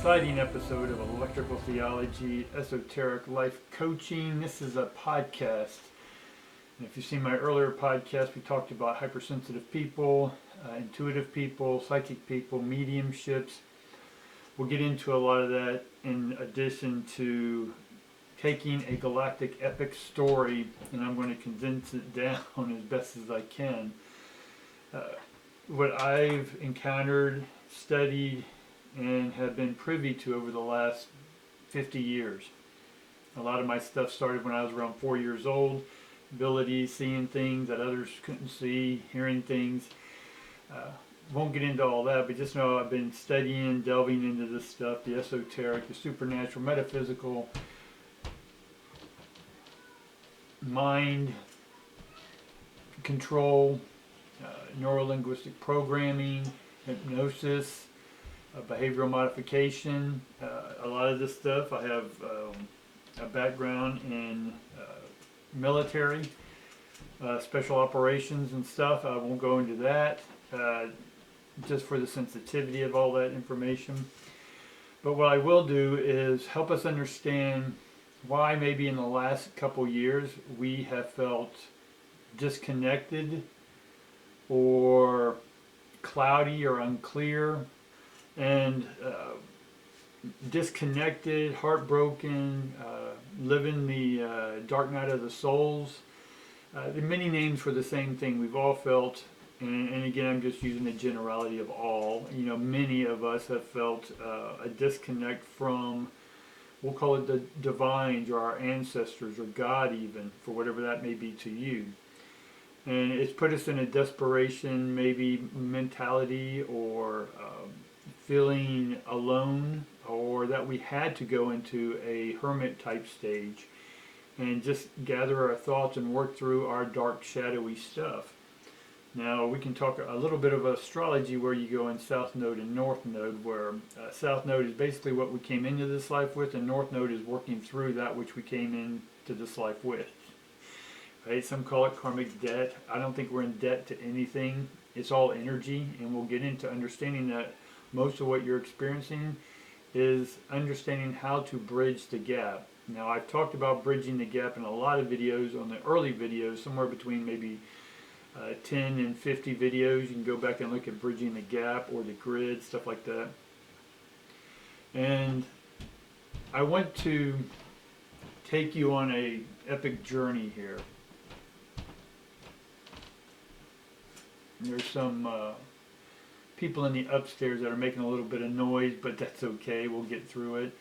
exciting episode of Electrical Theology, Esoteric Life Coaching. This is a podcast. And if you've seen my earlier podcast, we talked about hypersensitive people, intuitive people, psychic people, mediumships. We'll get into a lot of that in addition to taking a galactic epic story, and I'm going to condense it down as best as I can. What I've encountered, studied, and have been privy to over the last 50 years. A lot of my stuff started when I was around 4 years old. Abilities, seeing things that others couldn't see, hearing things. Won't get into all that, but just know I've been studying, delving into this stuff, the esoteric, the supernatural, metaphysical, mind control, neurolinguistic programming, hypnosis, behavioral modification, a lot of this stuff. I have a background in military, special operations and stuff. I won't go into that just for the sensitivity of all that information. But what I will do is help us understand why maybe in the last couple years we have felt disconnected or cloudy or unclear and disconnected, heartbroken, living the dark night of the souls. There are many names for the same thing we've all felt, and again, I'm just using the generality of all. You know, many of us have felt a disconnect from, we'll call it the divines or our ancestors or God even, for whatever that may be to you. And it's put us in a desperation, maybe mentality, or feeling alone, or that we had to go into a hermit type stage and just gather our thoughts and work through our dark, shadowy stuff. Now, we can talk a little bit of astrology where you go in South Node and North Node, where South Node is basically what we came into this life with, and North Node is working through that which we came into this life with. Right? Some call it karmic debt. I don't think we're in debt to anything. It's all energy, and we'll get into understanding that most of what you're experiencing is understanding how to bridge the gap. Now, I've talked about bridging the gap in a lot of videos, on the early videos, somewhere between maybe 10 and 50 videos. You can go back and look at bridging the gap or the grid, stuff like that. And I want to take you on a epic journey here. There's some people in the upstairs that are making a little bit of noise, but that's okay. We'll get through it.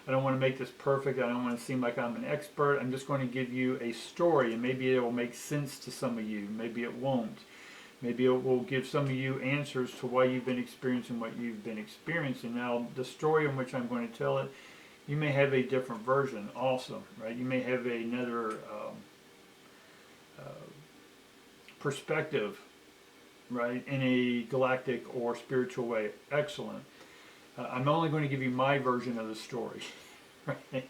I don't want to make this perfect. I don't want to seem like I'm an expert. I'm just going to give you a story, and maybe it will make sense to some of you. Maybe it won't. Maybe it will give some of you answers to why you've been experiencing what you've been experiencing. Now, the story in which I'm going to tell it, you may have a different version also, right? You may have another perspective, right, in a galactic or spiritual way. Excellent. I'm only going to give you my version of the story, right?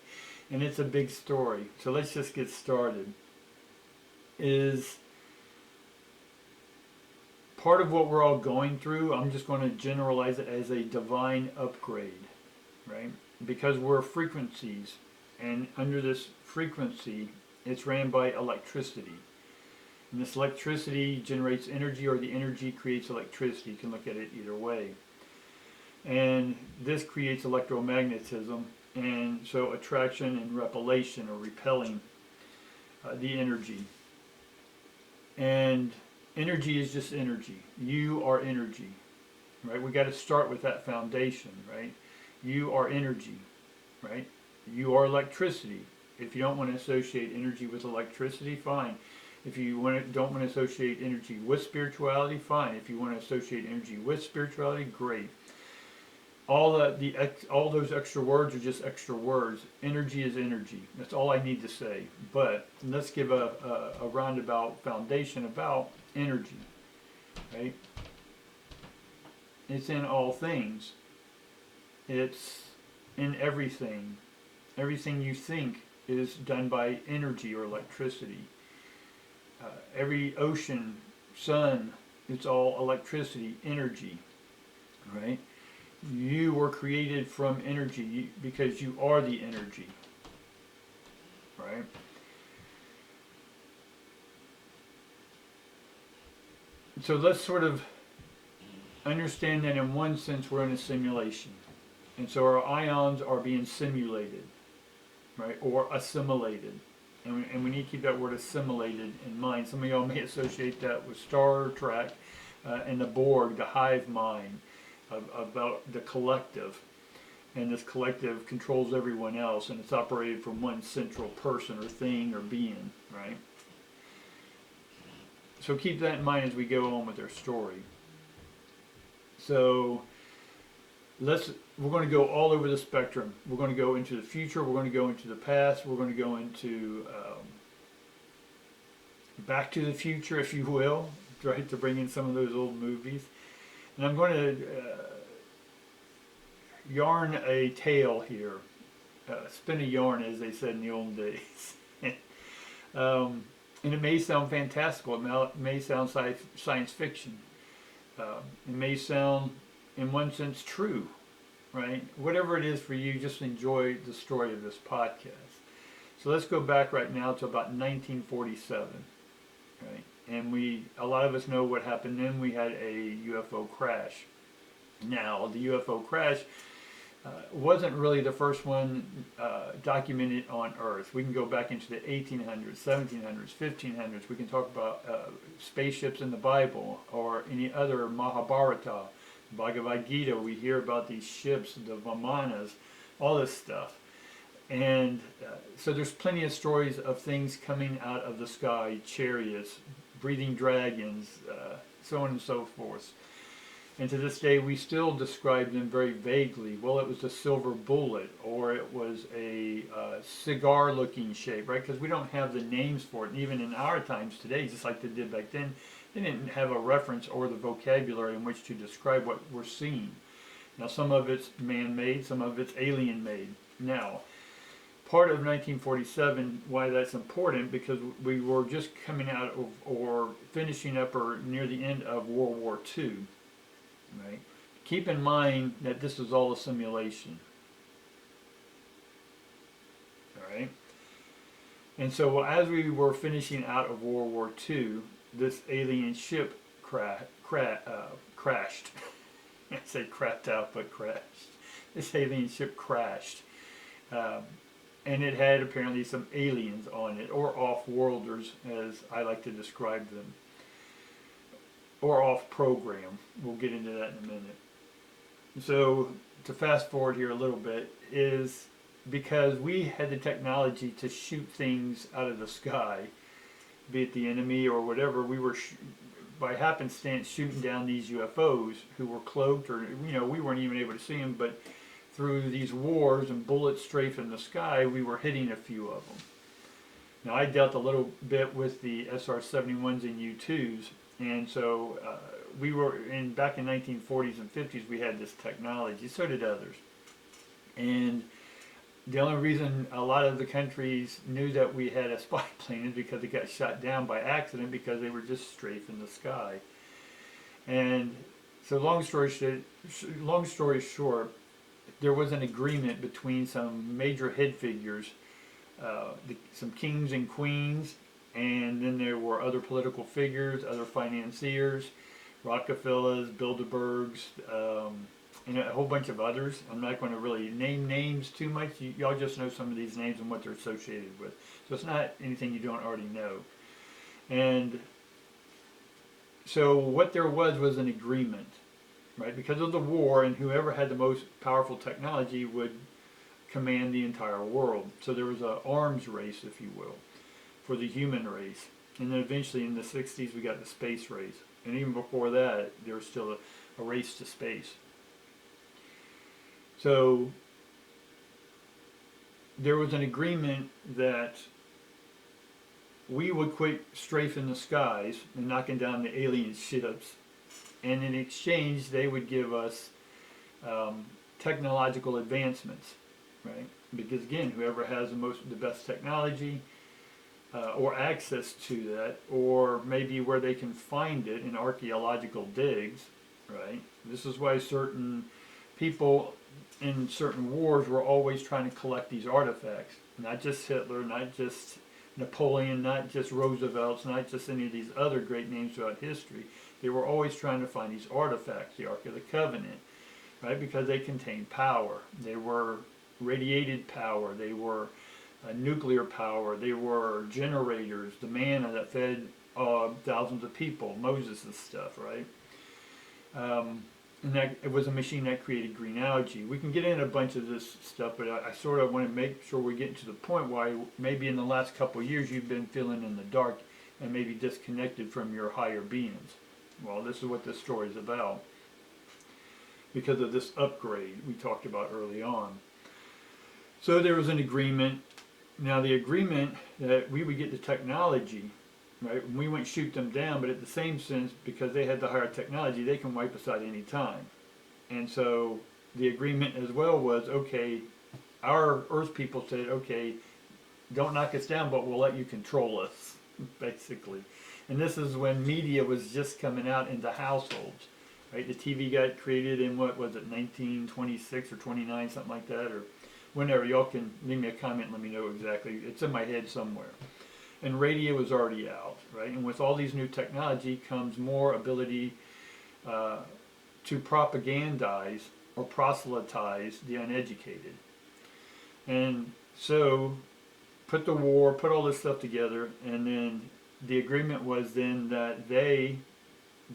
And it's a big story. So let's just get started. Is part of what we're all going through, I'm just going to generalize it as a divine upgrade, right? Because we're frequencies, and under this frequency, it's ran by electricity. And this electricity generates energy, or the energy creates electricity. You can look at it either way. And this creates electromagnetism, and so attraction and repellation, or repelling the energy. And energy is just energy. You are energy, right? We got to start with that foundation, right? You are energy, right? You are electricity. If you don't want to associate energy with electricity, fine. If you don't want to associate energy with spirituality, fine. If you want to associate energy with spirituality, great. All those extra words are just extra words. Energy is energy. That's all I need to say. But let's give a roundabout foundation about energy, right? It's in all things. It's in everything. Everything you think is done by energy or electricity. Every ocean, sun, it's all electricity, energy, right? You were created from energy because you are the energy, right? So let's sort of understand that in one sense we're in a simulation. And so our ions are being simulated, right? Or assimilated. And we need to keep that word assimilated in mind. Some of y'all may associate that with Star Trek and the Borg, the hive mind, about the collective. And this collective controls everyone else, and it's operated from one central person or thing or being, right? So keep that in mind as we go on with our story. So we're going to go all over the spectrum. We're going to go into the future, we're going to go into the past, we're going to go into Back to the Future, if you will, right, to bring in some of those old movies. And I'm going to yarn a tale here, spin a yarn, as they said in the old days. And it may sound fantastical, it may sound science fiction, it may sound, in one sense, true, right? Whatever it is for you, just enjoy the story of this podcast. So let's go back right now to about 1947, right? And a lot of us know what happened then. We had a UFO crash. Now, the UFO crash wasn't really the first one documented on Earth. We can go back into the 1800s, 1700s, 1500s. We can talk about spaceships in the Bible or any other Mahabharata, Bhagavad Gita. We hear about these ships, the Vimanas, all this stuff. And so there's plenty of stories of things coming out of the sky, chariots, breathing dragons, so on and so forth. And to this day, we still describe them very vaguely. Well, it was a silver bullet, or it was a cigar-looking shape, right? Because we don't have the names for it. And even in our times today, just like they did back then, they didn't have a reference or the vocabulary in which to describe what we're seeing. Now, some of it's man-made, some of it's alien-made. Now, part of 1947, why that's important, because we were just coming out of, or finishing up, or near the end of World War II. Right. Keep in mind that this is all a simulation. All right. And so as we were finishing out of World War II, this alien ship crashed. I said crapped out, but crashed. This alien ship crashed. And it had apparently some aliens on it, or off-worlders, as I like to describe them. Or off program. We'll get into that in a minute. So to fast forward here a little bit, is because we had the technology to shoot things out of the sky, be it the enemy or whatever, we were by happenstance shooting down these UFOs who were cloaked, or we weren't even able to see them, but through these wars and bullets strafing the sky, we were hitting a few of them. Now I dealt a little bit with the SR-71s and U-2s. And so we were back in 1940s and 50s. We had this technology. So did others. And the only reason a lot of the countries knew that we had a spy plane is because it got shot down by accident, because they were just strafing the sky. And so long story short, there was an agreement between some major head figures, some kings and queens. And then there were other political figures, other financiers, Rockefellers, Bilderbergs, and a whole bunch of others. I'm not going to really name names too much. Y'all just know some of these names and what they're associated with. So it's not anything you don't already know. And so what there was an agreement, right? Because of the war, and whoever had the most powerful technology would command the entire world. So there was an arms race, if you will, for the human race. And then eventually in the 60s we got the space race. And even before that, there was still a race to space. So there was an agreement that we would quit strafing the skies and knocking down the alien ships, and in exchange they would give us technological advancements, right? Because again, whoever has the best technology, or access to that, or maybe where they can find it in archaeological digs, right? This is why certain people in certain wars were always trying to collect these artifacts. Not just Hitler, not just Napoleon, not just Roosevelt, not just any of these other great names throughout history. They were always trying to find these artifacts, the Ark of the Covenant, right? Because they contained power. They were radiated power. They were nuclear power. They were generators, the manna that fed thousands of people, Moses' stuff, right? And that it was a machine that created green algae. We can get into a bunch of this stuff, but I sort of want to make sure we're getting to the point why maybe in the last couple of years you've been feeling in the dark and maybe disconnected from your higher beings. Well, this is what this story is about, because of this upgrade we talked about early on. So there was an agreement. Now the agreement that we would get the technology, right? And we wouldn't shoot them down, but at the same sense, because they had the higher technology, they can wipe us out any time. And so the agreement as well was, okay, our Earth people said, okay, don't knock us down, but we'll let you control us, basically. And this is when media was just coming out into households, right? The TV got created in, what was it, 1926 or 29, something like that, or whenever. Y'all can leave me a comment and let me know exactly. It's in my head somewhere. And radio was already out, right? And with all these new technology comes more ability to propagandize or proselytize the uneducated. And so put the war, put all this stuff together, and then the agreement was then that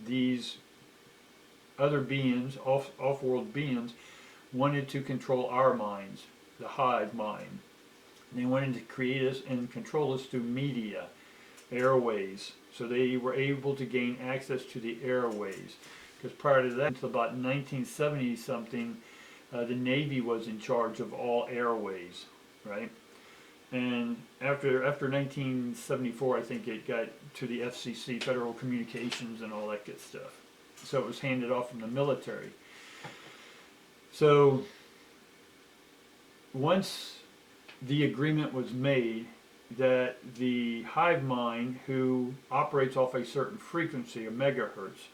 these other beings, off-world beings, wanted to control our minds, the hive mind. They wanted to create us and control us through media, airways. So they were able to gain access to the airways. Because prior to that, until about 1970 something, the Navy was in charge of all airways, right? And after 1974, I think it got to the FCC, Federal Communications, and all that good stuff. So it was handed off from the military. So once the agreement was made that the hive mind, who operates off a certain frequency, a megahertz,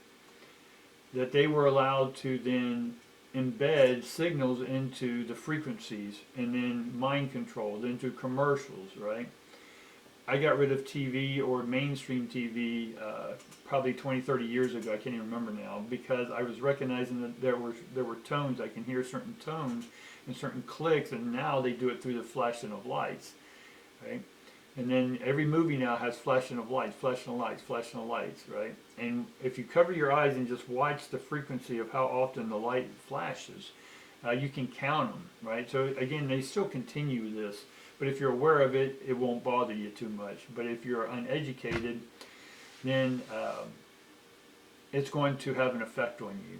that they were allowed to then embed signals into the frequencies and then mind controlled into commercials, right? I got rid of TV or mainstream TV probably 20, 30 years ago. I can't even remember now, because I was recognizing that there were tones. I can hear certain tones and certain clicks, and now they do it through the flashing of lights, right? And then every movie now has flashing of lights, flashing of lights, flashing of lights, right? And if you cover your eyes and just watch the frequency of how often the light flashes, you can count them, right? So again, they still continue this, but if you're aware of it, it won't bother you too much. But if you're uneducated, then it's going to have an effect on you.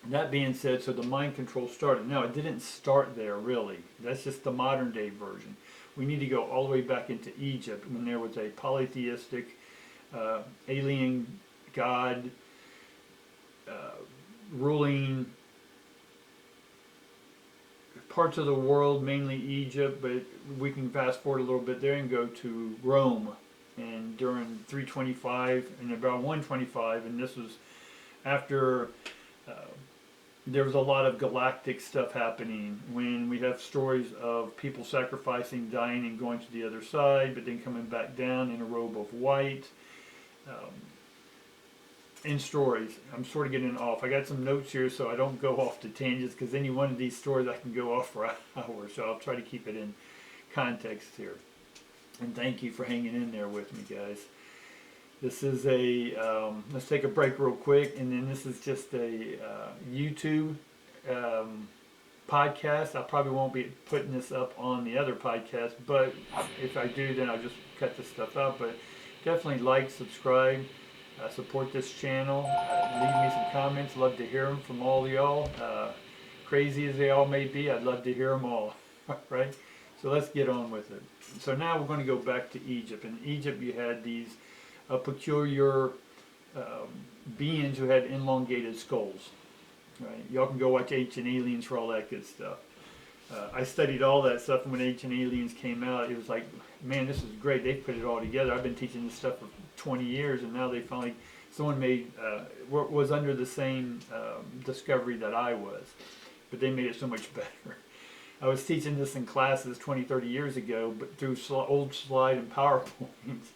And that being said, so the mind control started. Now, it didn't start there, really. That's just the modern day version. We need to go all the way back into Egypt, when there was a polytheistic alien god ruling parts of the world, mainly Egypt, but we can fast forward a little bit there and go to Rome. And during 325 and about 125, and this was after there was a lot of galactic stuff happening, when we have stories of people sacrificing, dying, and going to the other side, but then coming back down in a robe of white. In stories, I'm sort of getting off. I got some notes here so I don't go off to tangents, because any one of these stories I can go off for hours, so I'll try to keep it in context here. And thank you for hanging in there with me, guys. This is a, let's take a break real quick, and then this is just a YouTube podcast. I probably won't be putting this up on the other podcast, but if I do, then I'll just cut this stuff out. But definitely like, subscribe, support this channel, leave me some comments. Love to hear them from all y'all. Crazy as they all may be, I'd love to hear them all, right? So let's get on with it. So now we're going to go back to Egypt. In Egypt, you had these peculiar beings who had elongated skulls. Right? Y'all can go watch Ancient Aliens for all that good stuff. I studied all that stuff, and when Ancient Aliens came out, it was like, man, this is great. They put it all together. I've been teaching this stuff for 20 years, and now they finally, someone made, was under the same discovery that I was. but they made it so much better. I was teaching this in classes 20, 30 years ago, but through old slide and PowerPoints,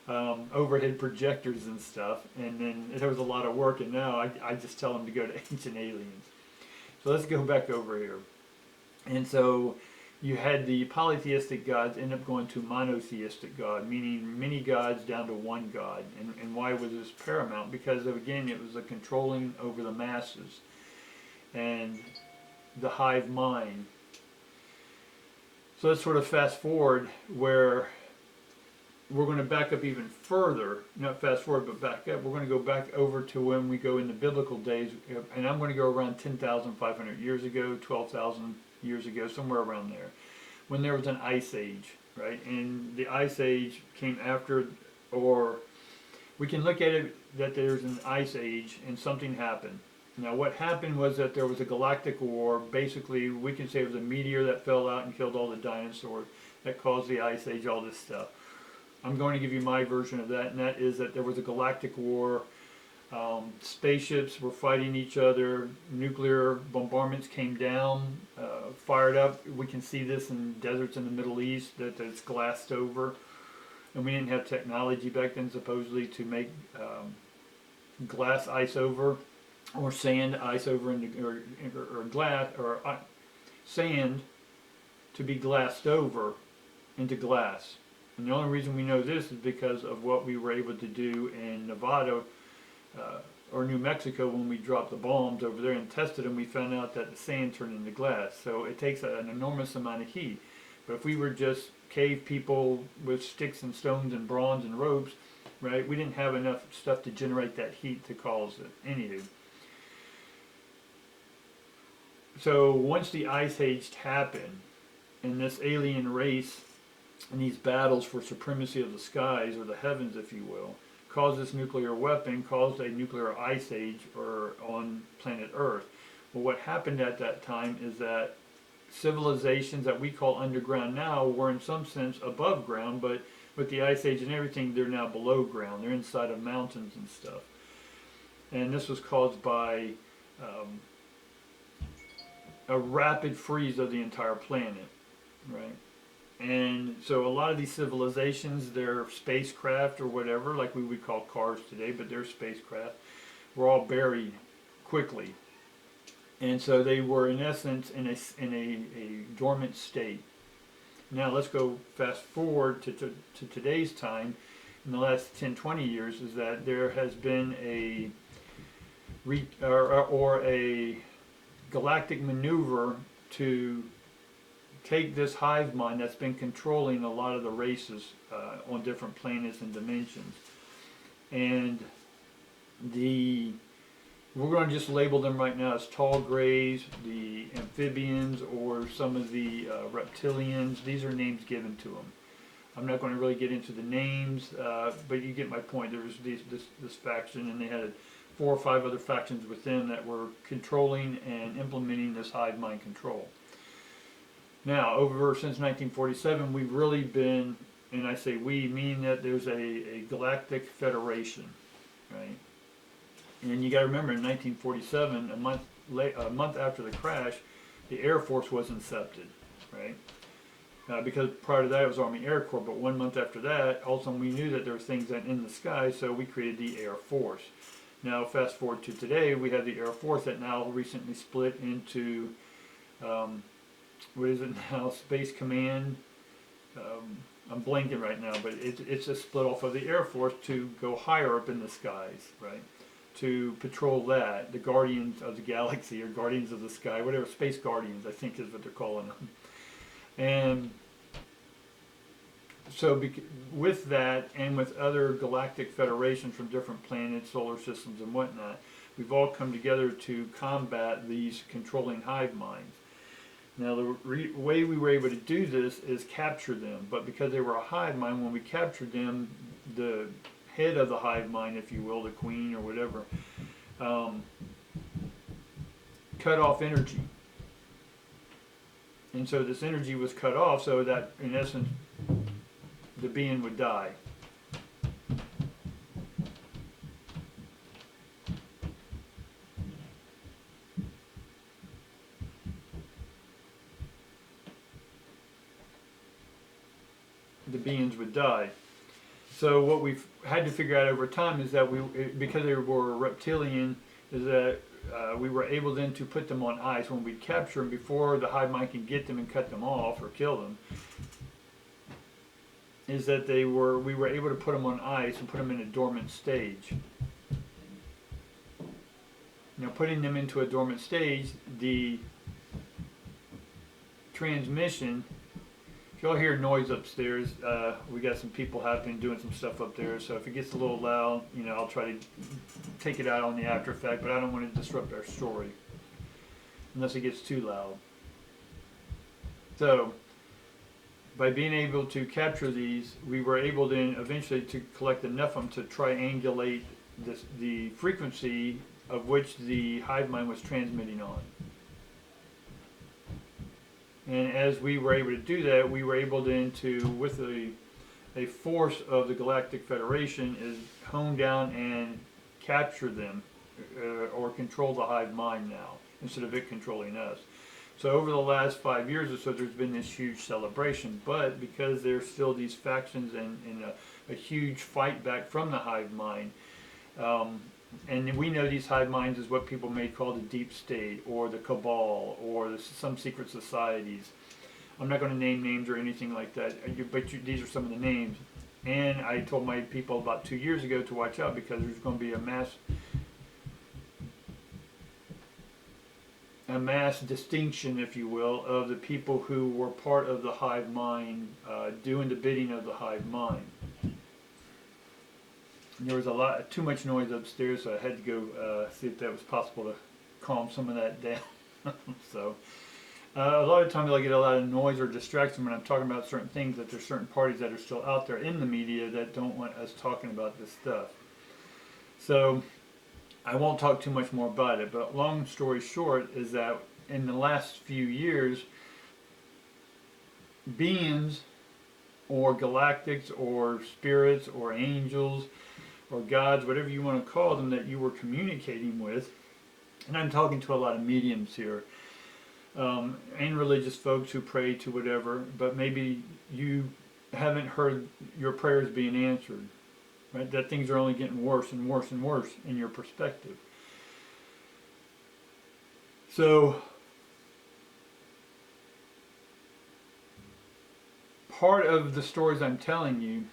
overhead projectors and stuff, and then there was a lot of work, and now I just tell them to go to Ancient Aliens. So let's go back over here. And so you had the polytheistic gods end up going to monotheistic God, meaning many gods down to one God. And why was this paramount? Because, again, it was a controlling over the masses and the hive mind. So let's sort of fast forward where we're going to back up even further, not fast forward, but back up. We're going to go back over to when we go in the biblical days, and I'm going to go around 10,500 years ago, 12,000 years ago, somewhere around there, when there was an ice age, right? And the ice age came after, or we can look at it that there's an ice age and something happened. Now what happened was that there was a galactic war. Basically, we can say it was a meteor that fell out and killed all the dinosaurs that caused the ice age, all this stuff. I'm going to give you my version of that, and that is that there was a galactic war. Spaceships were fighting each other. Nuclear bombardments came down, fired up. We can see this in deserts in the Middle East that it's glassed over. And we didn't have technology back then, supposedly, to make glass ice over, or sand ice over, or glass, or sand to be glassed over into glass. And the only reason we know this is because of what we were able to do in Nevada or New Mexico when we dropped the bombs over there and tested them. We found out that the sand turned into glass. So it takes an enormous amount of heat. But if we were just cave people with sticks and stones and bronze and ropes, right, we didn't have enough stuff to generate that heat to cause it. Anywho. So once the ice age happened, and this alien race and these battles for supremacy of the skies, or the heavens, if you will, caused this nuclear weapon, caused a nuclear ice age on planet Earth. Well, what happened at that time is that civilizations that we call underground now were in some sense above ground, but with the ice age and everything, they're now below ground. They're inside of mountains and stuff. And this was caused by a rapid freeze of the entire planet, right? And so a lot of these civilizations, their spacecraft or whatever, like we would call cars today, but their spacecraft, were all buried quickly. And so they were, in essence, in a dormant state. Now let's go fast forward to today's time. In the last 10, 20 years, is that there has been a galactic maneuver to take this hive mind that's been controlling a lot of the races on different planets and dimensions, and we're going to just label them right now as tall grays, the amphibians, or some of the reptilians. These are names given to them. I'm not going to really get into the names, but you get my point. There was this faction, and they had 4 or 5 other factions with them that were controlling and implementing this hive mind control. Now, since 1947, we've really been, and I say we, meaning that there's a galactic federation, right? And you got to remember, in 1947, a month after the crash, the Air Force was incepted, right? Because prior to that it was Army Air Corps, but 1 month after that, also we knew that there were things in the sky, so we created the Air Force. Now, fast forward to today, we have the Air Force that now recently split into what is it now? Space Command. I'm blanking right now, but it's a split off of the Air Force to go higher up in the skies, right? To patrol that, the Guardians of the Galaxy, or Guardians of the Sky, whatever, Space Guardians, I think is what they're calling them. And so with that, and with other galactic federations from different planets, solar systems, and whatnot, we've all come together to combat these controlling hive minds. Now, the way we were able to do this is capture them, but because they were a hive mind, when we captured them, the head of the hive mind, if you will, the queen or whatever, cut off energy. And so this energy was cut off so that, in essence, the being would die. the beings would die. So what we've had to figure out over time is that because they were reptilian, is that we were able then to put them on ice when we'd capture them before the hive mind can get them and cut them off or kill them. Is that we were able to put them on ice and put them in a dormant stage. Now, putting them into a dormant stage, the transmission. If y'all hear noise upstairs, we got some people doing some stuff up there. So if it gets a little loud, I'll try to take it out on the after effect, but I don't want to disrupt our story unless it gets too loud. So by being able to capture these, we were able then eventually to collect enough of them to triangulate the frequency of which the hive mind was transmitting on. And as we were able to do that, we were able then to, with a force of the Galactic Federation, is hone down and capture them or control the hive mind now, instead of it controlling us. So over the last 5 years or so, there's been this huge celebration. But because there's still these factions and a huge fight back from the hive mind, and we know these hive minds is what people may call the deep state or the cabal or some secret societies. I'm not going to name names or anything like that, but these are some of the names. And I told my people about 2 years ago to watch out, because there's going to be a mass distinction, if you will, of the people who were part of the hive mind, doing the bidding of the hive mind. There was too much noise upstairs, so I had to go see if that was possible to calm some of that down. So a lot of times I get a lot of noise or distraction when I'm talking about certain things, that there's certain parties that are still out there in the media that don't want us talking about this stuff. So I won't talk too much more about it, but long story short is that in the last few years, beings or galactics or spirits or angels or gods, whatever you want to call them, that you were communicating with, and I'm talking to a lot of mediums here, and religious folks who pray to whatever, but maybe you haven't heard your prayers being answered, right? That things are only getting worse and worse and worse in your perspective. So part of the stories I'm telling you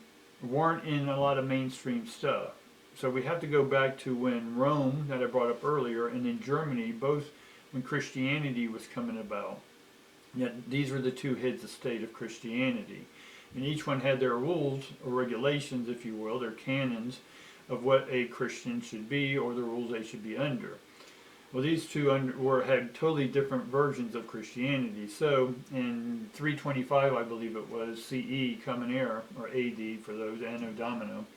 weren't in a lot of mainstream stuff. So we have to go back to when Rome, that I brought up earlier, and then Germany, both when Christianity was coming about. Yet these were the two heads of state of Christianity. And each one had their rules or regulations, if you will, their canons of what a Christian should be or the rules they should be under. Well, these two had totally different versions of Christianity. So in 325, I believe it was, CE, Common Era, or AD for those, Anno Domino,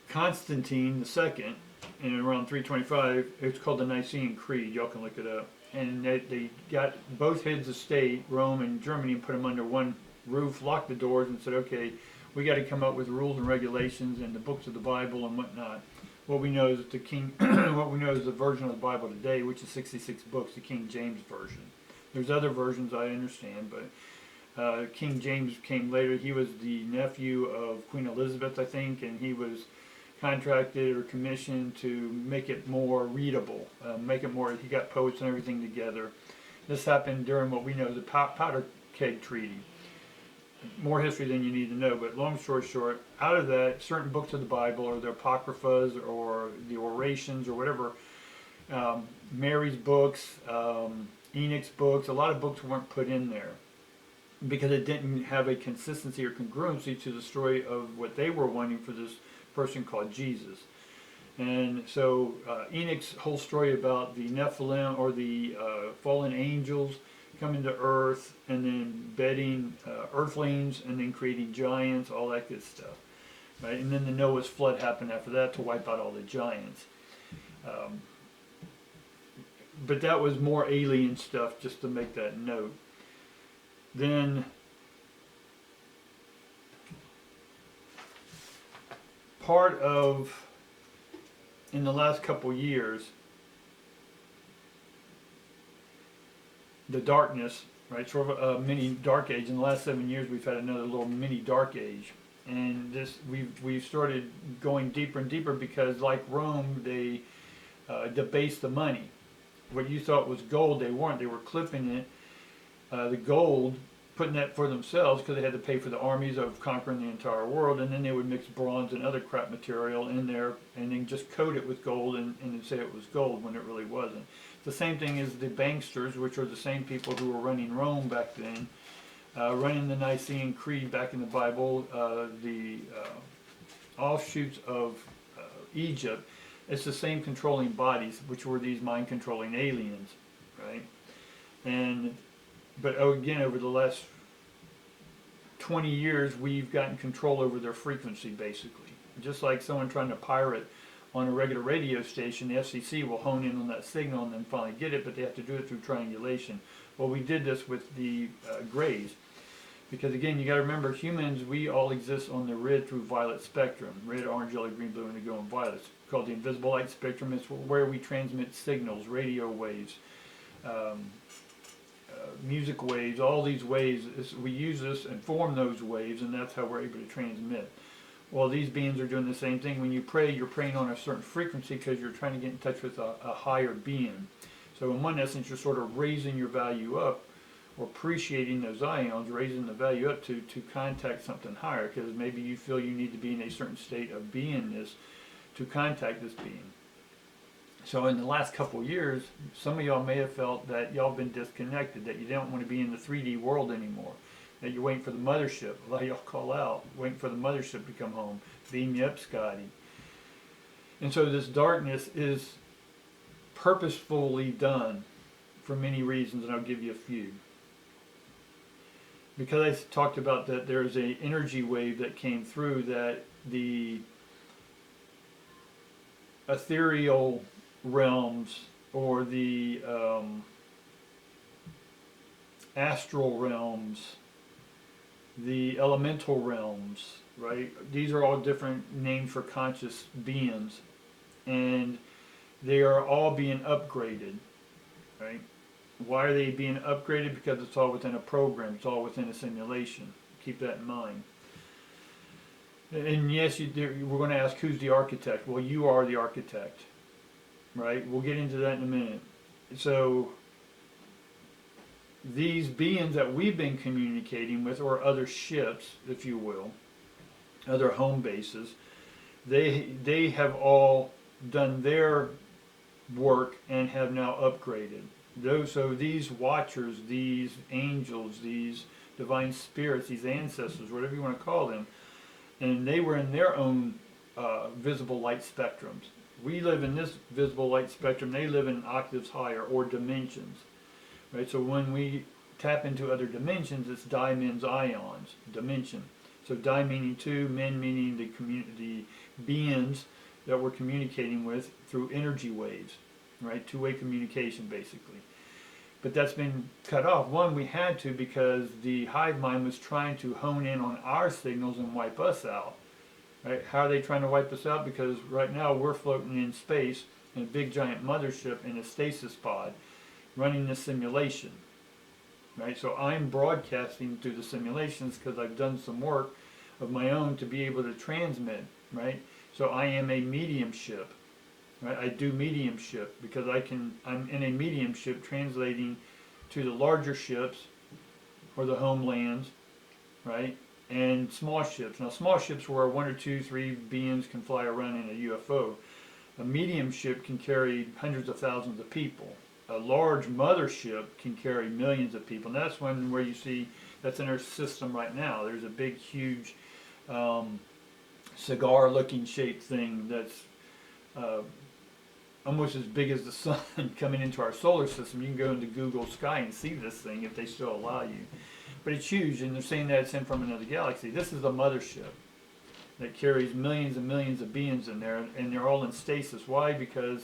Constantine II, in around 325, it's called the Nicene Creed. Y'all can look it up. And they got both heads of state, Rome and Germany, and put them under one roof, locked the doors, and said, okay, we got to come up with rules and regulations and the books of the Bible and whatnot. What we know is that what we know is the version of the Bible today, which is 66 books, the King James version. There's other versions, I understand, but King James came later. He was the nephew of Queen Elizabeth, I think, and he was contracted or commissioned to make it more readable, he got poets and everything together. This happened during what we know as the Powder Keg Treaty. More history than you need to know, but long story short, out of that, certain books of the Bible, or the Apocryphas, or the orations, or whatever, Mary's books, Enoch's books, a lot of books weren't put in there because it didn't have a consistency or congruency to the story of what they were wanting for this person called Jesus. And so Enoch's whole story about the Nephilim, or the fallen angels, coming to earth and then bedding earthlings and then creating giants, all that good stuff, right? And then the Noah's flood happened after that to wipe out all the giants. But that was more alien stuff, just to make that note. Then part of, in the last couple years, the darkness, right? Sort of a mini dark age. In the last 7 years, we've had another little mini dark age, and this we've started going deeper and deeper because, like Rome, they debased the money. What you thought was gold, they weren't. They were clipping it, the gold, putting that for themselves because they had to pay for the armies of conquering the entire world, and then they would mix bronze and other crap material in there and then just coat it with gold and say it was gold when it really wasn't. The same thing as the banksters, which are the same people who were running Rome back then, running the Nicene Creed back in the Bible, the offshoots of Egypt. It's the same controlling bodies, which were these mind-controlling aliens, right? But again, over the last 20 years, we've gotten control over their frequency, basically. Just like someone trying to pirate on a regular radio station, the FCC will hone in on that signal and then finally get it, but they have to do it through triangulation. Well, we did this with the Greys. Because again, you got to remember, humans, we all exist on the red through violet spectrum. Red, orange, yellow, green, blue, indigo, and violet. It's called the invisible light spectrum. It's where we transmit signals, radio waves, music waves, all these waves. We use this and form those waves, and that's how we're able to transmit. Well, these beings are doing the same thing. When you pray, you're praying on a certain frequency because you're trying to get in touch with a higher being. So in one essence, you're sort of raising your value up, or appreciating those ions, raising the value up to contact something higher, because maybe you feel you need to be in a certain state of beingness to contact this being. So in the last couple of years, some of y'all may have felt that y'all been disconnected, that you don't want to be in the 3D world anymore, that you're waiting for the mothership. A lot of y'all call out, waiting for the mothership to come home. Beam me up, Scotty. And so this darkness is purposefully done for many reasons, and I'll give you a few. Because I talked about that there's an energy wave that came through, that the ethereal realms or the astral realms, the elemental realms, right? These are all different names for conscious beings, and they are all being upgraded, right? Why are they being upgraded? Because it's all within a program. It's all within a simulation. Keep that in mind. And yes, we're going to ask, who's the architect? Well, you are the architect, right? We'll get into that in a minute. So these beings that we've been communicating with, or other ships, if you will, other home bases, they have all done their work and have now upgraded. So these watchers, these angels, these divine spirits, these ancestors, whatever you want to call them, and they were in their own visible light spectrums. We live in this visible light spectrum. They live in octaves higher, or dimensions, right? So when we tap into other dimensions, it's dimensions, ions, dimension. So di meaning two, men meaning the beings that we're communicating with through energy waves, right? Two-way communication, basically. But that's been cut off. One, we had to, because the hive mind was trying to hone in on our signals and wipe us out. Right? How are they trying to wipe us out? Because right now we're floating in space in a big giant mothership in a stasis pod, running this simulation. Right? So I'm broadcasting through the simulations because I've done some work of my own to be able to transmit. Right? So I am a mediumship. Right? I do mediumship because I'm in a mediumship translating to the larger ships or the homelands, right? And small ships. Now small ships where 1 or 2, 3 beings can fly around in a UFO. A mediumship can carry hundreds of thousands of people. A large mothership can carry millions of people. And that's where you see, that's in our system right now. There's a big, huge cigar-looking shaped thing that's almost as big as the sun coming into our solar system. You can go into Google Sky and see this thing if they still allow you. But it's huge, and they're saying that it's in from another galaxy. This is a mothership that carries millions and millions of beings in there, and they're all in stasis. Why? Because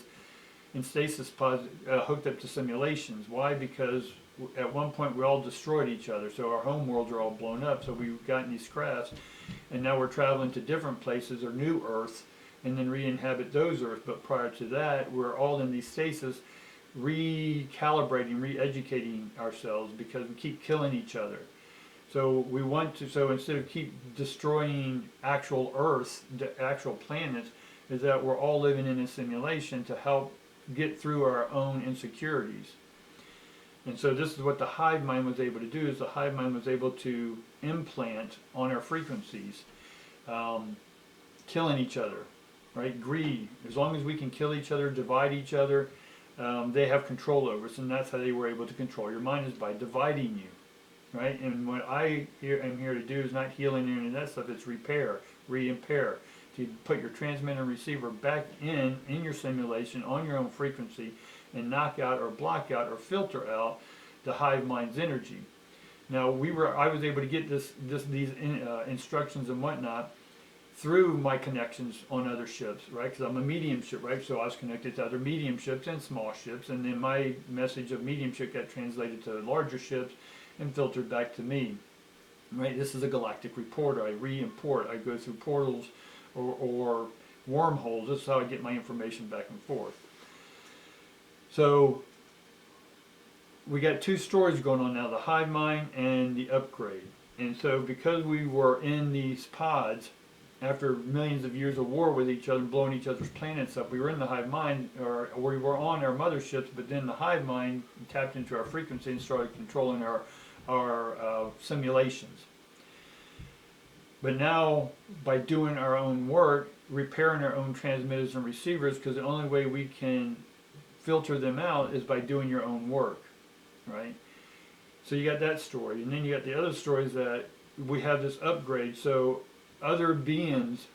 in stasis pods hooked up to simulations. Why? Because at one point we all destroyed each other, so our home worlds are all blown up. So we've gotten these crafts, and now we're traveling to different places, or new Earths, and then re-inhabit those Earths. But prior to that, we're all in these stasis, recalibrating, re-educating ourselves because we keep killing each other. So we want to, so instead of keep destroying actual Earth, the actual planets, is that we're all living in a simulation to help get through our own insecurities. And so this is what the hive mind was able to do, is the hive mind was able to implant on our frequencies, killing each other, right? Greed. As long as we can kill each other, divide each other, they have control over us, and that's how they were able to control your mind, is by dividing you, right? And what I am here to do is not healing any of that stuff, it's repair, re-impair, to put your transmitter and receiver back in your simulation on your own frequency, and knock out or block out or filter out the hive mind's energy. Now I was able to get these instructions and whatnot through my connections on other ships, right? Because I'm a mediumship, right? So I was connected to other mediumships and small ships, and then my message of mediumship got translated to larger ships and filtered back to me, right? This is a galactic reporter. I re-import. I go through portals or wormholes. This is how I get my information back and forth. So we got two stories going on now, the hive mind and the upgrade. And so because we were in these pods after millions of years of war with each other, blowing each other's planets up, we were in the hive mind, or we were on our motherships, but then the hive mind tapped into our frequency and started controlling our simulations. But now, by doing our own work, repairing our own transmitters and receivers, because the only way we can filter them out is by doing your own work, right? So you got that story, and then you got the other stories that we have this upgrade. So other beings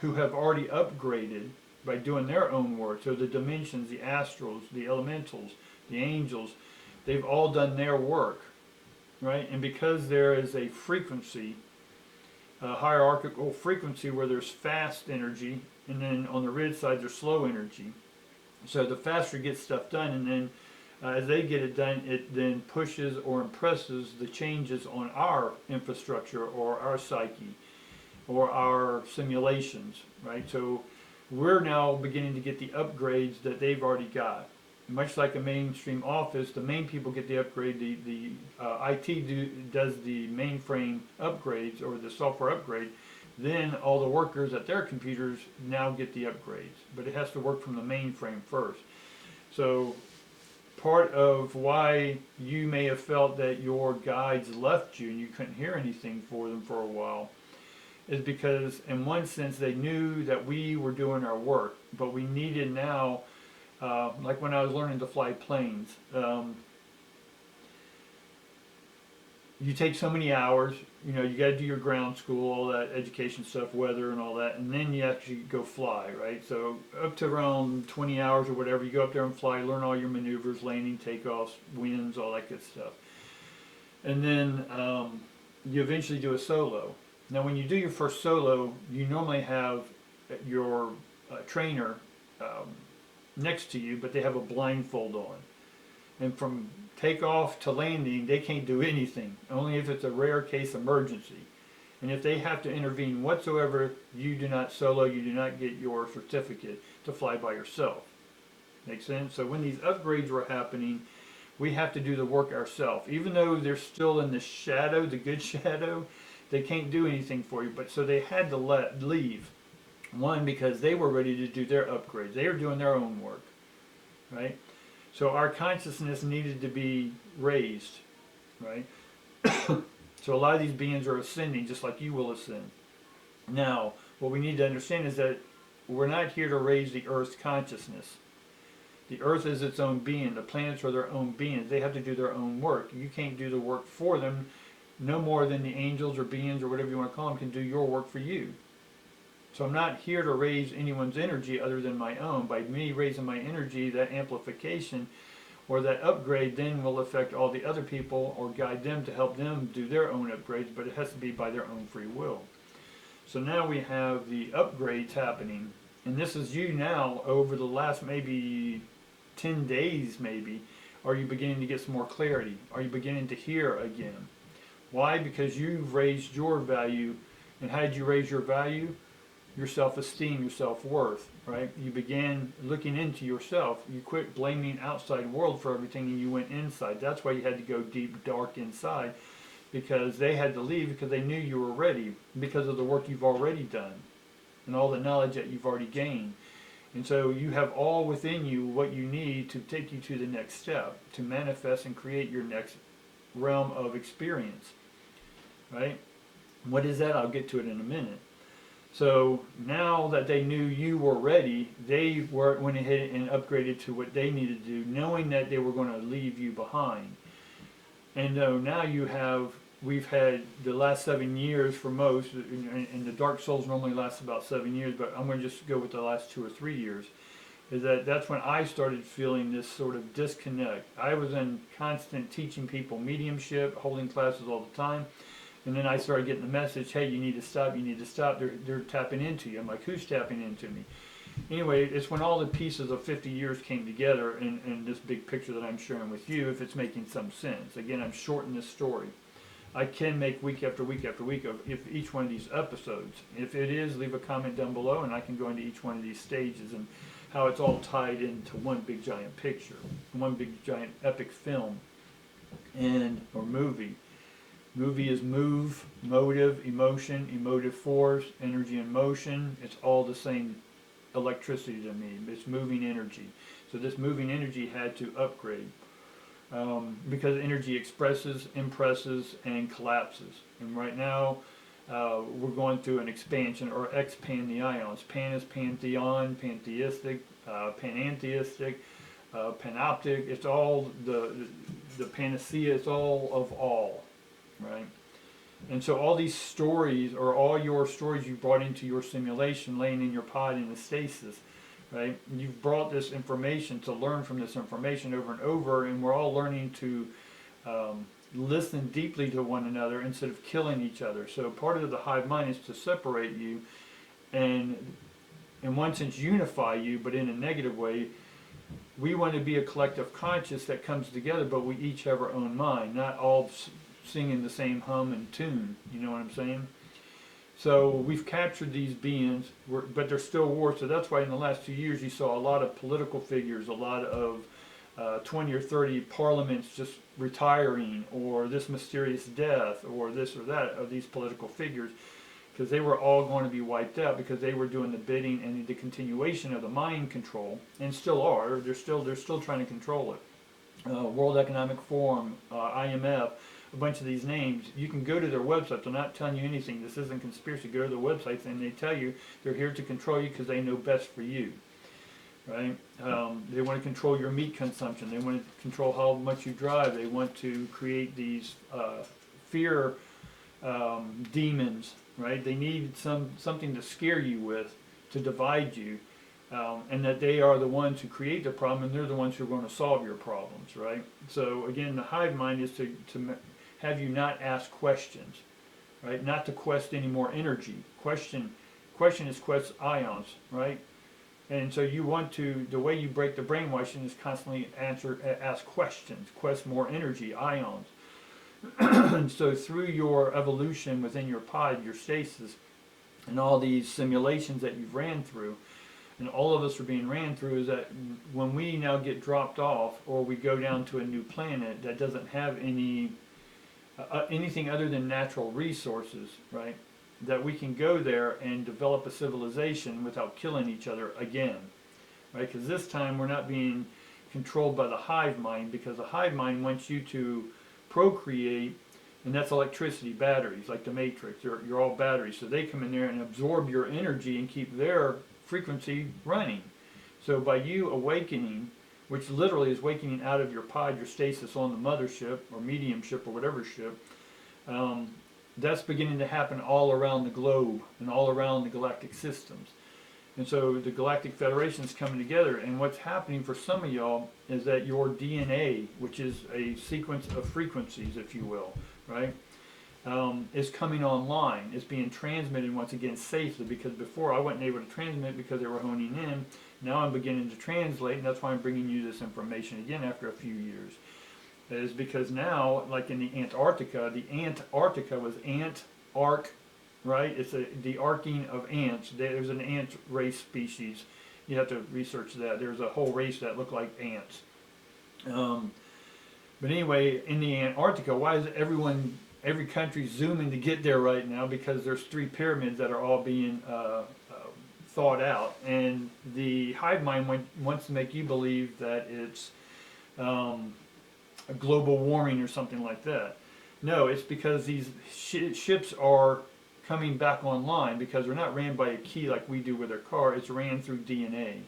who have already upgraded by doing their own work, so the dimensions, the astrals, the elementals, the angels, they've all done their work, right? And because there is a frequency, a hierarchical frequency where there's fast energy, and then on the red side there's slow energy. So the faster it gets stuff done, and then as they get it done, it then pushes or impresses the changes on our infrastructure or our psyche or our simulations, right? So we're now beginning to get the upgrades that they've already got. Much like a mainstream office, the main people get the upgrade, the IT does the mainframe upgrades or the software upgrade, then all the workers at their computers now get the upgrades. But it has to work from the mainframe first. So part of why you may have felt that your guides left you and you couldn't hear anything for them for a while is because in one sense they knew that we were doing our work, but we needed now, like when I was learning to fly planes, you take so many hours, you know, you got to do your ground school, all that education stuff, weather and all that, and then you actually go fly, right? So up to around 20 hours or whatever, you go up there and fly, learn all your maneuvers, landing, takeoffs, winds, all that good stuff. And then you eventually do a solo. Now when you do your first solo, you normally have your trainer next to you, but they have a blindfold on. And from takeoff to landing, they can't do anything, only if it's a rare case emergency. And if they have to intervene whatsoever, you do not solo, you do not get your certificate to fly by yourself. Make sense? So when these upgrades were happening, we have to do the work ourselves. Even though they're still in the shadow, the good shadow, they can't do anything for you. But so they had to leave. One, because they were ready to do their upgrades. They were doing their own work, right? So our consciousness needed to be raised, right? So a lot of these beings are ascending just like you will ascend. Now, what we need to understand is that we're not here to raise the Earth's consciousness. The Earth is its own being. The planets are their own beings. They have to do their own work. You can't do the work for them no more than the angels or beings or whatever you want to call them can do your work for you. So I'm not here to raise anyone's energy other than my own. By me raising my energy, that amplification or that upgrade then will affect all the other people or guide them to help them do their own upgrades, but it has to be by their own free will. So now we have the upgrades happening, and this is you now over the last maybe 10 days maybe. Are you beginning to get some more clarity? Are you beginning to hear again? Why? Because you've raised your value. And how did you raise your value? your self-esteem, your self-worth, right? You began looking into yourself. You quit blaming outside world for everything and you went inside. That's why you had to go deep, dark inside, because they had to leave because they knew you were ready because of the work you've already done and all the knowledge that you've already gained. And so you have all within you what you need to take you to the next step, to manifest and create your next realm of experience, right? What is that? I'll get to it in a minute. So now that they knew you were ready, they went ahead and upgraded to what they needed to do, knowing that they were going to leave you behind. And now we've had the last 7 years for most, and the Dark Souls normally lasts about 7 years, but I'm going to just go with the last 2 or 3 years, that's when I started feeling this sort of disconnect. I was in constant teaching people mediumship, holding classes all the time. And then I started getting the message, hey, you need to stop, they're tapping into you. I'm like, who's tapping into me? Anyway, it's when all the pieces of 50 years came together in this big picture that I'm sharing with you, if it's making some sense. Again, I'm shortening this story. I can make week after week after week of each one of these episodes. If it is, leave a comment down below and I can go into each one of these stages and how it's all tied into one big giant picture, one big giant epic film or movie. Movie is move, motive, emotion, emotive force, energy and motion. It's all the same electricity to me. It's moving energy. So this moving energy had to upgrade because energy expresses, impresses, and collapses. And right now we're going through an expansion or expand the ions. Pan is pantheon, pantheistic, panentheistic, panoptic. It's all the panacea. It's all of all. Right? And so all these stories, or all your stories you brought into your simulation, laying in your pod in the stasis, right? You've brought this information to learn from this information over and over, and we're all learning to listen deeply to one another instead of killing each other. So part of the hive mind is to separate you and, in one sense, unify you, but in a negative way. We want to be a collective conscious that comes together, but we each have our own mind, not all singing the same hum and tune, you know what I'm saying? So we've captured these beings, but they're still wars. So that's why in the last 2 years you saw a lot of political figures, a lot of 20 or 30 parliaments just retiring, or this mysterious death, or this or that of these political figures, because they were all going to be wiped out because they were doing the bidding and the continuation of the mind control, and still are. They're still trying to control it. World Economic Forum, IMF. A bunch of these names, you can go to their websites. They're not telling you anything. This isn't conspiracy. Go to their websites and they tell you they're here to control you because they know best for you, right? They want to control your meat consumption. They want to control how much you drive. They want to create these fear demons, right? They need something to scare you with, to divide you, and that they are the ones who create the problem and they're the ones who are going to solve your problems, right? So again, the hive mind is to have you not ask questions, right? Not to quest any more energy. Question is quest ions, right? And so you want to, the way you break the brainwashing is constantly ask questions, quest more energy, ions. And so through your evolution within your pod, your stasis, and all these simulations that you've ran through, and all of us are being ran through, is that when we now get dropped off or we go down to a new planet that doesn't have anything other than natural resources, right, that we can go there and develop a civilization without killing each other again, right? Because this time we're not being controlled by the hive mind, because the hive mind wants you to procreate, and that's electricity, batteries, like the Matrix. You're all batteries, so they come in there and absorb your energy and keep their frequency running. So by you awakening, which literally is waking out of your pod, your stasis on the mothership or mediumship or whatever ship, that's beginning to happen all around the globe and all around the galactic systems. And so the Galactic Federation is coming together, and what's happening for some of y'all is that your DNA, which is a sequence of frequencies, if you will, right, is coming online. It's being transmitted once again safely, because before I wasn't able to transmit because they were honing in. Now I'm beginning to translate, and that's why I'm bringing you this information again after a few years. That is because now, like in the Antarctica was Ant-Arc right? It's the arcing of ants. There's an ant race species. You have to research that. There's a whole race that look like ants. But anyway, in the Antarctica, why is every country zooming to get there right now? Because there's 3 pyramids that are all being thought out, and the hive mind wants to make you believe that it's a global warming or something like that. No, it's because these ships are coming back online because they're not ran by a key like we do with our car. It's ran through DNA.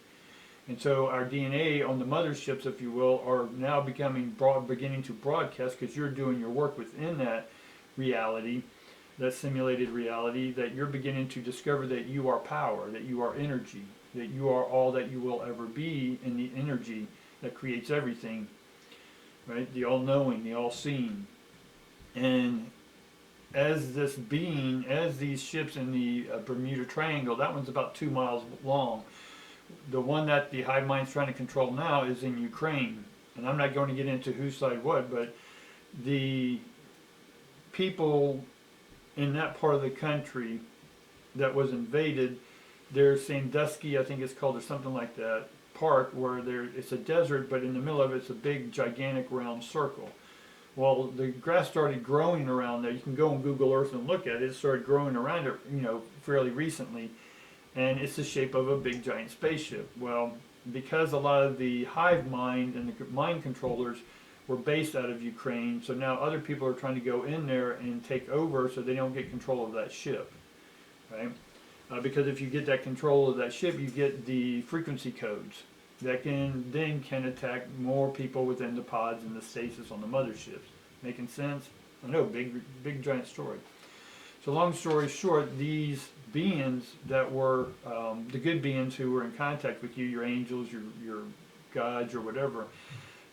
And so our DNA on the motherships, if you will, are now beginning to broadcast, because you're doing your work within that reality, that simulated reality, that you're beginning to discover that you are power, that you are energy, that you are all that you will ever be in the energy that creates everything, right? The all-knowing, the all-seeing. And as this being, as these ships in the Bermuda Triangle, that one's about 2 miles long. The one that the hive mind's trying to control now is in Ukraine. And I'm not going to get into whose side what, but the people in that part of the country that was invaded, there's Sandusky, I think it's called, or something like that, park where it's a desert, but in the middle of it's a big, gigantic, round circle. Well, the grass started growing around there. You can go on Google Earth and look at it. It started growing around it, fairly recently. And it's the shape of a big giant spaceship. Well, because a lot of the hive mind and the mind controllers were based out of Ukraine, so now other people are trying to go in there and take over so they don't get control of that ship, right? Because if you get that control of that ship, you get the frequency codes that can attack more people within the pods and the stasis on the motherships. Making sense? I know, big giant story. So long story short, these beings that were the good beings who were in contact with you, your angels, your gods, or whatever,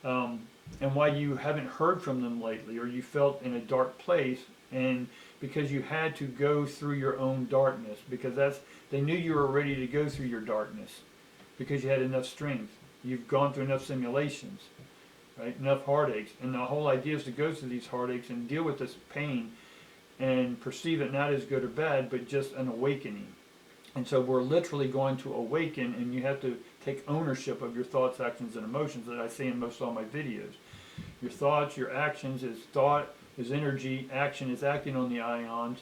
and why you haven't heard from them lately, or you felt in a dark place, and because you had to go through your own darkness, because they knew you were ready to go through your darkness, because you had enough strength. You've gone through enough simulations, right? Enough heartaches, and the whole idea is to go through these heartaches and deal with this pain and perceive it not as good or bad, but just an awakening. And so we're literally going to awaken, and you have to take ownership of your thoughts, actions, and emotions, that I say in most all my videos. Your thoughts, your actions is thought, is energy, action is acting on the ions,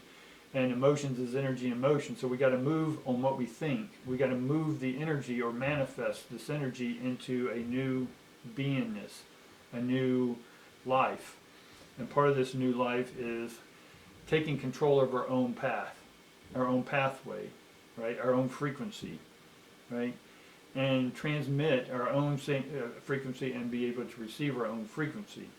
and emotions is energy and motion. So we got to move on what we think. We got to move the energy, or manifest this energy, into a new beingness, a new life. And part of this new life is taking control of our own path, our own pathway, right? Our own frequency, right? And transmit our own frequency and be able to receive our own frequency,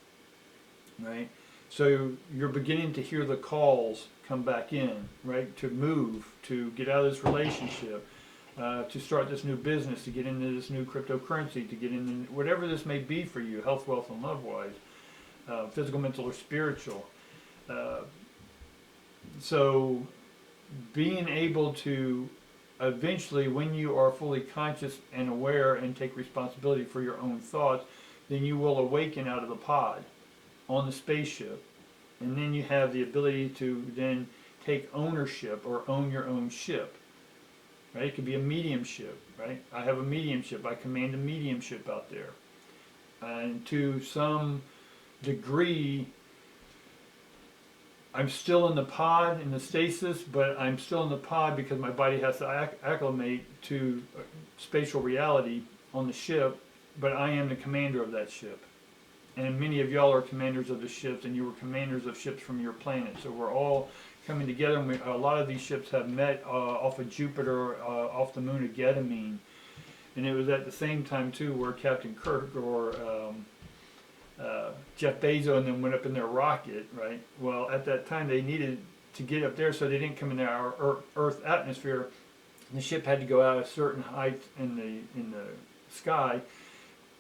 right? So you're beginning to hear the calls come back in, right? To move, to get out of this relationship, to start this new business, to get into this new cryptocurrency, to get into whatever this may be for you, health, wealth, and love-wise, physical, mental, or spiritual. So being able to eventually, when you are fully conscious and aware and take responsibility for your own thoughts, then you will awaken out of the pod on the spaceship. And then you have the ability to then take ownership, or own your own ship. Right? It could be a mediumship, right? I have a mediumship. I command a mediumship out there. And to some degree, I'm still in the pod, in the stasis, but I'm still in the pod because my body has to acclimate to spatial reality on the ship, but I am the commander of that ship. And many of y'all are commanders of the ships, and you were commanders of ships from your planet. So we're all coming together, and a lot of these ships have met off of Jupiter, off the moon of Ganymede. And it was at the same time, too, where Captain Kirk or Jeff Bezos and them went up in their rocket, right? Well, at that time, they needed to get up there, so they didn't come in our Earth atmosphere. The ship had to go out a certain height in the sky,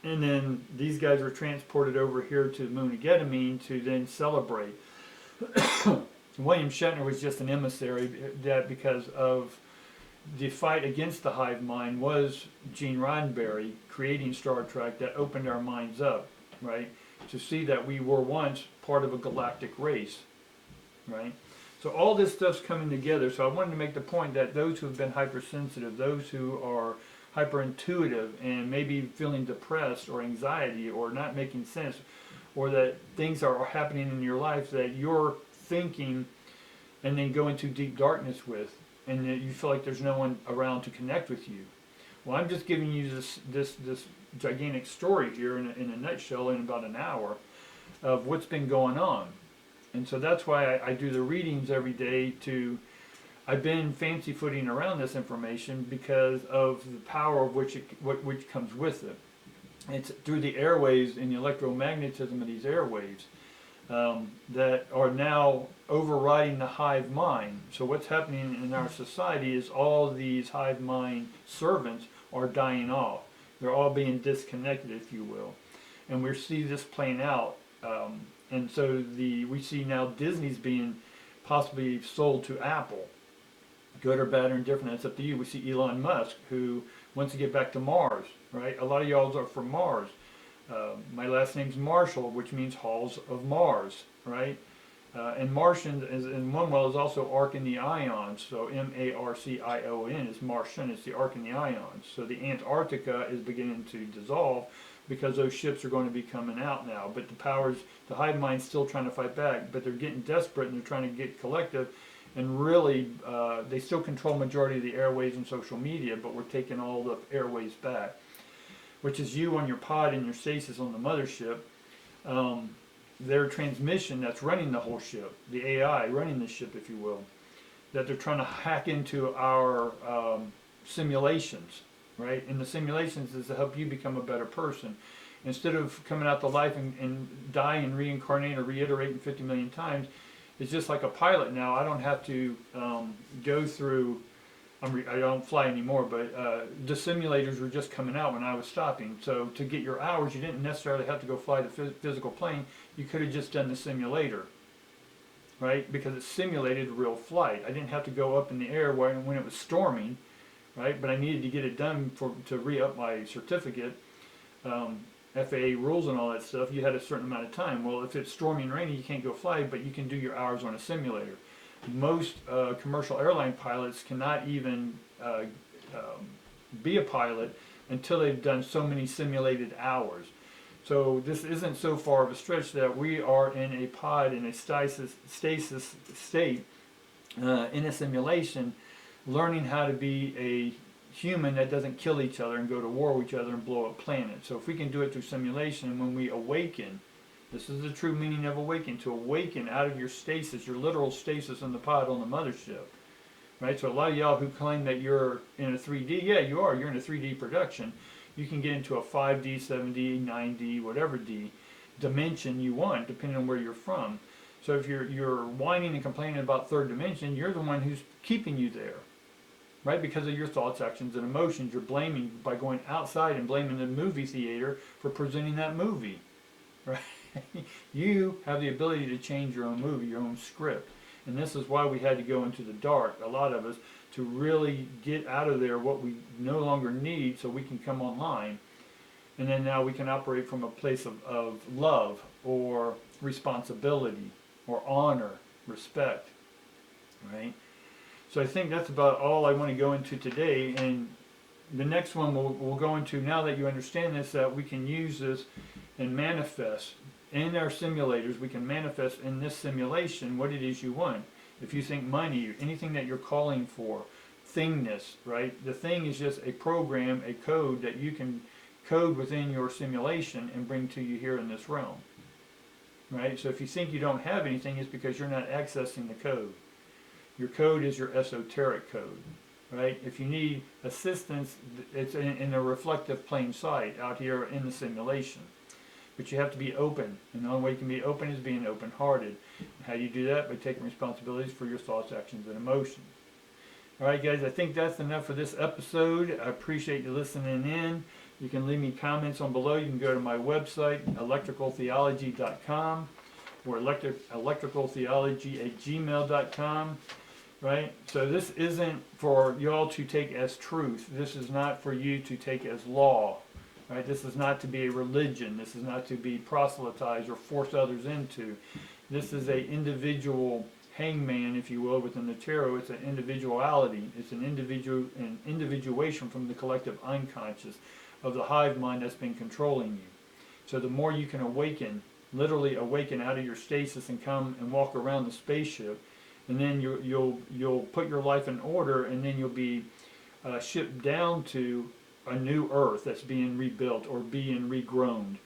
and then these guys were transported over here to the moon of Ganymede to then celebrate. William Shatner was just an emissary, that because of the fight against the hive mind was Gene Roddenberry creating Star Trek, that opened our minds up, right? To see that we were once part of a galactic race, right? So all this stuff's coming together. So I wanted to make the point that those who have been hypersensitive, those who are hyperintuitive and maybe feeling depressed or anxiety or not making sense, or that things are happening in your life that you're thinking and then go into deep darkness with, and that you feel like there's no one around to connect with you. Well, I'm just giving you this gigantic story here in a nutshell in about an hour of what's been going on. And so that's why I do the readings every day. I've been fancy footing around this information because of the power of which comes with it. It's through the airwaves and the electromagnetism of these airwaves that are now overriding the hive mind. So what's happening in our society is all these hive mind servants are dying off. They're all being disconnected, if you will. And we see this playing out. And so we see now Disney's being possibly sold to Apple. Good or bad or indifferent, that's up to you. We see Elon Musk, who wants to get back to Mars, right? A lot of y'all are from Mars. My last name's Marshall, which means halls of Mars, right? And Martian, in one well, is also arc in the ions. So M-A-R-C-I-O-N is Martian. It's the arc in the ions. So the Antarctica is beginning to dissolve because those ships are going to be coming out now. But the hive mind's still trying to fight back. But they're getting desperate and they're trying to get collective. And really, they still control majority of the airways and social media, but we're taking all the airways back, which is you on your pod and your stasis on the mothership. Their transmission that's running the whole ship, the AI running the ship, if you will, that they're trying to hack into our simulations, right? And the simulations is to help you become a better person. Instead of coming out to life and die and reincarnate or reiterate 50 million times, it's just like a pilot now. I don't have to go through, I don't fly anymore, but the simulators were just coming out when I was stopping. So to get your hours, you didn't necessarily have to go fly the physical plane. You could have just done the simulator, right? Because it simulated real flight. I didn't have to go up in the air when it was storming, right? But I needed to get it done to re-up my certificate. FAA rules and all that stuff, you had a certain amount of time. Well, if it's stormy and rainy, you can't go fly, but you can do your hours on a simulator. Most commercial airline pilots cannot even be a pilot until they've done so many simulated hours. So this isn't so far of a stretch that we are in a pod, in a stasis state, in a simulation, learning how to be a human that doesn't kill each other and go to war with each other and blow up planets. So if we can do it through simulation, and when we awaken, this is the true meaning of awaken, to awaken out of your stasis, your literal stasis in the pod on the mothership, right? So a lot of y'all who claim that you're in a 3D, yeah, you are. You're in a 3D production. You can get into a 5D, 7D, 9D, whatever D dimension you want, depending on where you're from. So if you're whining and complaining about third dimension, you're the one who's keeping you there, right? Because of your thoughts, actions, and emotions. You're blaming by going outside and blaming the movie theater for presenting that movie, right? You have the ability to change your own movie, your own script. And this is why we had to go into the dark, a lot of us, to really get out of there what we no longer need so we can come online. And then now we can operate from a place of love or responsibility or honor, respect, right? So I think that's about all I want to go into today. And the next one we'll go into, now that you understand this, that we can use this and manifest in our simulators. We can manifest in this simulation what it is you want. If you think money, anything that you're calling for, thingness, right? The thing is just a program, a code that you can code within your simulation and bring to you here in this realm, right? So if you think you don't have anything, it's because you're not accessing the code. Your code is your esoteric code, right? If you need assistance, it's in a reflective plain sight out here in the simulation. But you have to be open, and the only way you can be open is being open-hearted. How do you do that? By taking responsibilities for your thoughts, actions, and emotions. All right, guys, I think that's enough for this episode. I appreciate you listening in. You can leave me comments on below. You can go to my website, electricaltheology.com, or electricaltheology@gmail.com. Right? So this isn't for y'all to take as truth. This is not for you to take as law. Right? This is not to be a religion. This is not to be proselytized or force others into. This is an individual hangman, if you will, within the tarot. It's an individuality. It's an individuation from the collective unconscious of the hive mind that's been controlling you. So the more you can awaken, literally awaken out of your stasis and come and walk around the spaceship, and then you'll put your life in order, and then you'll be shipped down to a new Earth that's being rebuilt or being regrown,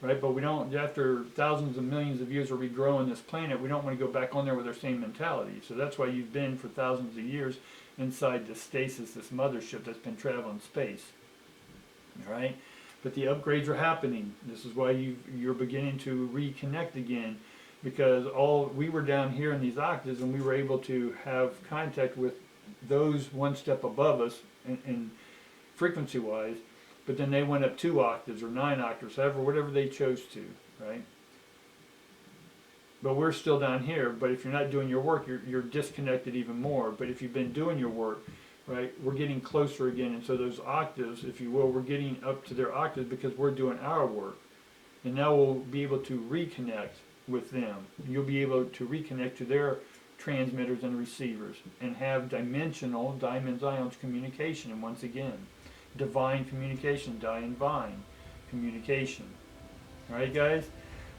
right? But we don't, after thousands of millions of years of regrowing this planet, we don't want to go back on there with our same mentality. So that's why you've been for thousands of years inside this stasis, this mothership that's been traveling space, all right? But the upgrades are happening. This is why you're beginning to reconnect again, because we were down here in these octaves, and we were able to have contact with those one step above us in frequency-wise, but then they went up 2 octaves or 9 octaves, whatever they chose to, right? But we're still down here. But if you're not doing your work, you're disconnected even more. But if you've been doing your work, right, we're getting closer again. And so those octaves, if you will, we're getting up to their octaves because we're doing our work. And now we'll be able to reconnect with them. You'll be able to reconnect to their transmitters and receivers and have dimensional, diamonds, ions communication. And once again, divine communication, divine communication. All right, guys?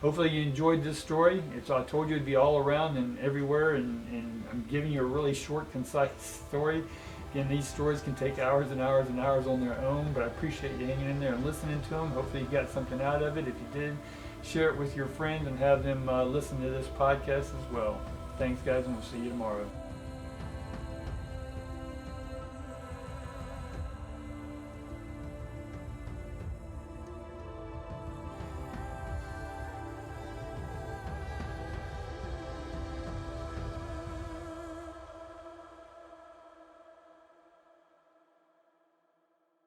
Hopefully you enjoyed this story. I told you it'd be all around and everywhere, and I'm giving you a really short, concise story. Again, these stories can take hours and hours and hours on their own, but I appreciate you hanging in there and listening to them. Hopefully you got something out of it. If you did, share it with your friends and have them listen to this podcast as well. Thanks, guys, and we'll see you tomorrow.